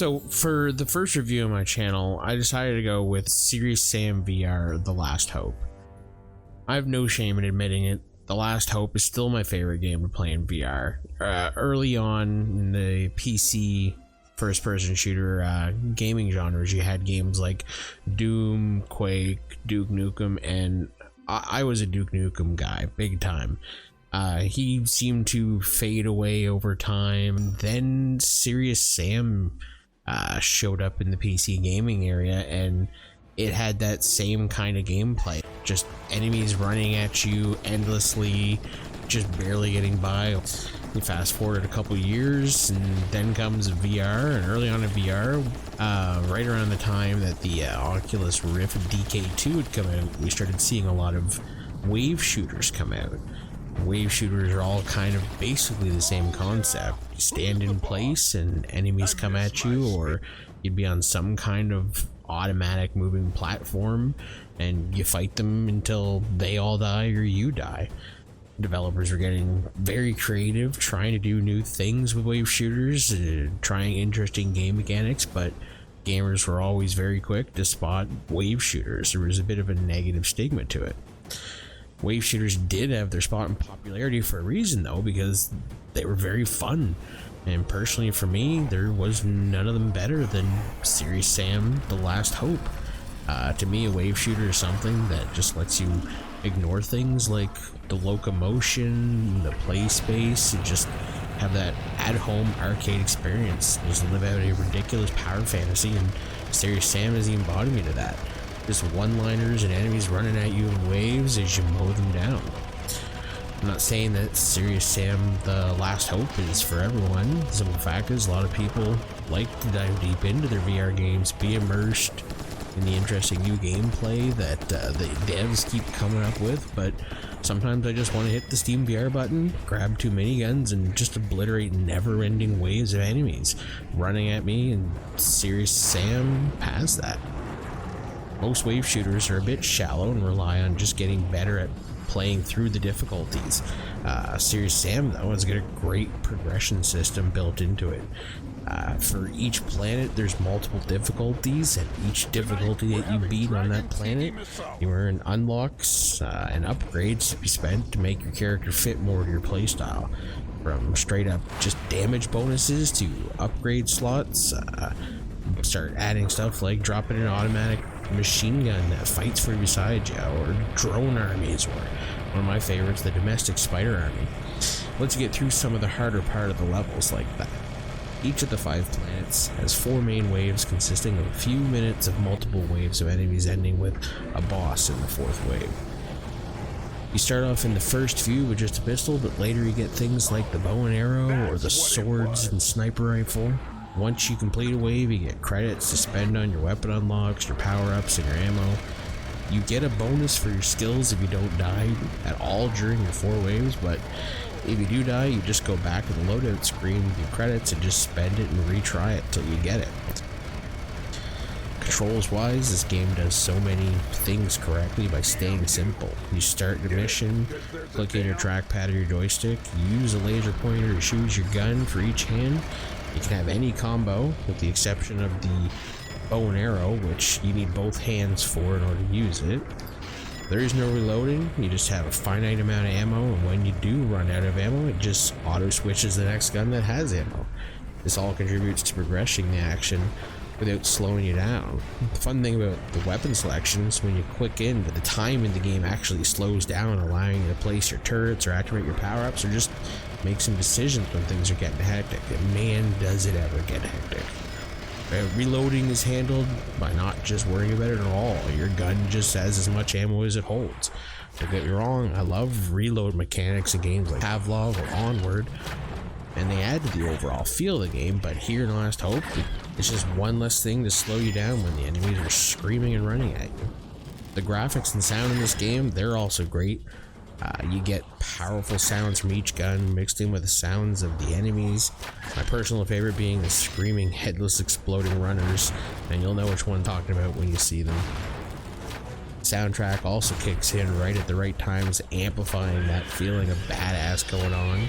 So for the first review of my channel, I decided to go with Serious Sam VR The Last Hope. I have no shame in admitting it. The Last Hope is still my favorite game to play in VR. Early on in the PC first-person shooter gaming genres, you had games like Doom, Quake, Duke Nukem, and I was a Duke Nukem guy, big time. He seemed to fade away over time. Then Serious Sam showed up in the PC gaming area, and it had that same kind of gameplay. Just enemies running at you endlessly, just barely getting by. You fast forward a couple years, and then comes VR, and early on in VR, right around the time that the Oculus Rift DK2 had come out, we started seeing a lot of wave shooters come out. Wave shooters are all kind of basically the same concept. You stand in place and enemies come at you, or you'd be on some kind of automatic moving platform and you fight them until they all die or you die. Developers are getting very creative, trying to do new things with wave shooters, trying interesting game mechanics, but gamers were always very quick to spot wave shooters. There was a bit of a negative stigma to it. Wave shooters did have their spot in popularity for a reason, though, because they were very fun. And personally, for me, there was none of them better than Serious Sam The Last Hope. To me, a wave shooter is something that just lets you ignore things like the locomotion, the play space, and just have that at-home arcade experience. Just live out a ridiculous power fantasy, and Serious Sam is the embodiment of that. Just one-liners and enemies running at you in waves as you mow them down. I'm not saying that Serious Sam The Last Hope is for everyone. The simple fact is, a lot of people like to dive deep into their VR games, be immersed in the interesting new gameplay that the devs keep coming up with, but sometimes I just want to hit the Steam VR button, grab 2 miniguns, and just obliterate never-ending waves of enemies running at me, and Serious Sam has that. Most wave shooters are a bit shallow and rely on just getting better at playing through the difficulties. Serious Sam, though, has got a great progression system built into it. For each planet, there's multiple difficulties, and each difficulty that you beat on that planet, you earn unlocks and upgrades to be spent to make your character fit more to your playstyle. From straight up just damage bonuses to upgrade slots, start adding stuff like dropping an automatic machine gun that fights for beside you, or drone armies, or one of my favorites, the domestic spider army. Let's get through some of the harder part of the levels like that. Each of the 5 planets has 4 main waves consisting of a few minutes of multiple waves of enemies, ending with a boss in the 4th wave. You start off in the first few with just a pistol, but later you get things like the bow and arrow or the swords and sniper rifle. Once you complete a wave, you get credits to spend on your weapon unlocks, your power-ups, and your ammo. You get a bonus for your skills if you don't die at all during your 4 waves, but if you do die, you just go back to the loadout screen with your credits and just spend it and retry it till you get it. Controls-wise, this game does so many things correctly by staying simple. You start your mission, click in your trackpad or your joystick, you use a laser pointer to choose your gun for each hand. You can have any combo, with the exception of the bow and arrow, which you need both hands for in order to use it. There is no reloading, you just have a finite amount of ammo, and when you do run out of ammo, it just auto-switches the next gun that has ammo. This all contributes to progressing the action without slowing you down. The fun thing about the weapon selection is when you click in, the time in the game actually slows down, allowing you to place your turrets or activate your power-ups, or just make some decisions when things are getting hectic. And man, does it ever get hectic. Reloading is handled by not just worrying about it at all. Your gun just has as much ammo as it holds. Don't get me wrong, I love reload mechanics in games like Pavlov or Onward, and they add to the overall feel of the game, but here in Last Hope, it's just one less thing to slow you down when the enemies are screaming and running at you. The graphics and sound in this game, they're also great. You get powerful sounds from each gun mixed in with the sounds of the enemies. My personal favorite being the screaming, headless, exploding runners, and you'll know which one I'm talking about when you see them. Soundtrack also kicks in right at the right times, amplifying that feeling of badass going on.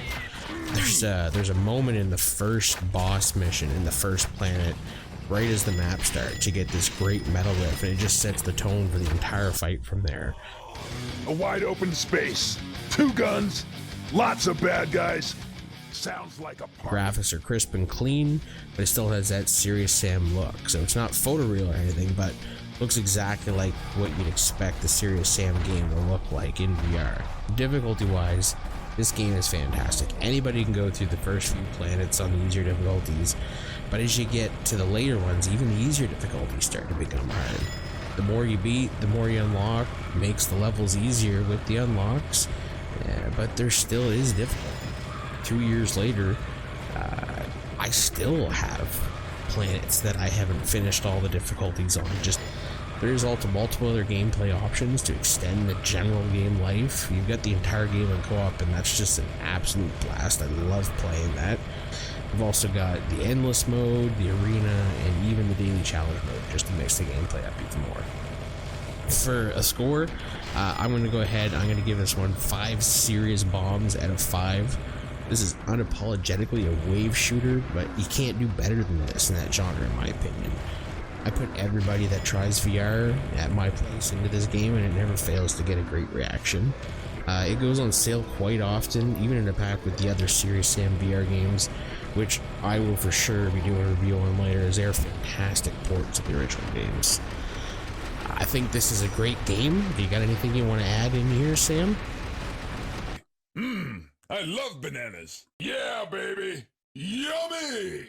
There's a moment in the first boss mission in the first planet, right as the map starts, you get this great metal riff, and it just sets the tone for the entire fight from there. A wide open space, 2 guns, lots of bad guys. Sounds like a party. Graphics are crisp and clean, but it still has that Serious Sam look. So it's not photoreal or anything, but looks exactly like what you'd expect the Serious Sam game to look like in VR. Difficulty-wise, this game is fantastic. Anybody can go through the first few planets on the easier difficulties, but as you get to the later ones, even the easier difficulties start to become hard. The more you beat, the more you unlock, makes the levels easier with the unlocks, but there still is difficulty. 2 years later, I still have planets that I haven't finished all the difficulties on. Just there's also multiple other gameplay options to extend the general game life. You've got the entire game on co-op, and that's just an absolute blast. I love playing that. We've also got the endless mode, the arena, and even the daily challenge mode, just to mix the gameplay up even more. For a score, I'm going to go ahead, I'm going to give this one 5 serious bombs out of 5. This is unapologetically a wave shooter, but you can't do better than this in that genre, in my opinion. I put everybody that tries VR at my place into this game, and it never fails to get a great reaction. It goes on sale quite often, even in a pack with the other Serious Sam VR games, which I will for sure be doing a review on later, as they're fantastic ports of the original games. I think this is a great game. Do you got anything you want to add in here, Sam? I love bananas. Yeah, baby. Yummy!